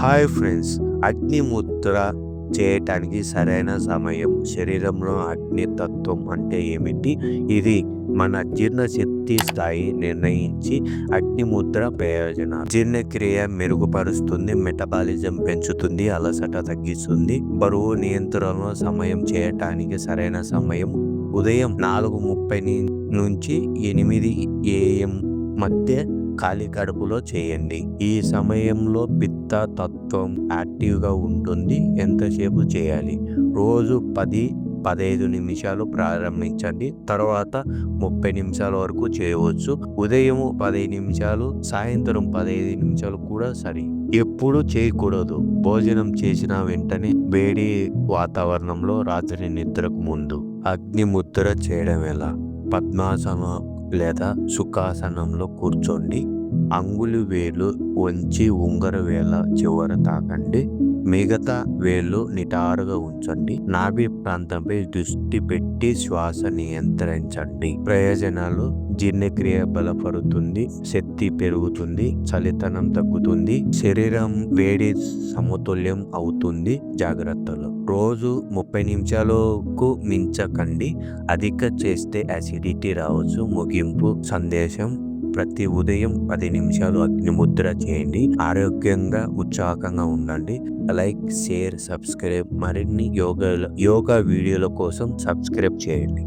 Hi friends, అగ్ని ముద్ర చేయటానికి సరైన సమయం. శరీరంలో అగ్ని తత్వం అంటే ఏమిటి? ఇది మన జీర్ణశక్తి స్థాయి నిర్ణయించి అగ్ని ముద్ర ప్రయోజనాలు. జీర్ణక్రియ మెరుగుపరుస్తుంది, మెటబాలిజం పెంచుతుంది, అలసట తగ్గిస్తుంది. బరువు నియంత్రణలో సమయం చేయటానికి సరైన సమయం ఉదయం 4:30 నుంచి 8 AM మధ్య ఖాళీ కడుపులో చేయండి. ఈ సమయంలో పిత్త తత్వం యాక్టివ్గా ఉంటుంది. ఎంతసేపు చేయాలి? రోజు 10-15 నిమిషాలు ప్రారంభించండి. తర్వాత 30 నిమిషాల వరకు చేయవచ్చు. ఉదయం 15 నిమిషాలు, సాయంత్రం 15 నిమిషాలు కూడా సరి. ఎప్పుడు చేయకూడదు. భోజనం చేసిన వెంటనే, వేడి వాతావరణంలో, రాత్రి నిద్రకు ముందు. అగ్ని ముద్ర చేయడం ఎలా? పద్మాసనం లేదా సుఖాసనంలో కూర్చోండి. అంగుళి వేలు వంచి ఉంగర వేల చివర తాకండి. మిగతా వేళ్ళు నిటారుగా ఉంచండి. నాభి ప్రాంతంపై దృష్టి పెట్టి శ్వాస నియంత్రించండి. ప్రయోజనాలు: జీర్ణక్రియ బలపడుతుంది, శక్తి పెరుగుతుంది, చలితనం తగ్గుతుంది, శరీరం వేడి సమతుల్యం అవుతుంది. జాగ్రత్తలు: రోజు 30 నిమిషాలకు మించకండి. అధిక చేస్తే అసిడిటీ రావచ్చు. ముగింపు సందేశం: ప్రతి ఉదయం 10 నిమిషాలు అగ్నిముద్ర చేయండి. ఆరోగ్యంగా, ఉత్సాహంగా ఉండండి. Like, share, subscribe. మరిన్ని యోగా వీడియోల కోసం సబ్స్క్రైబ్ చేయండి.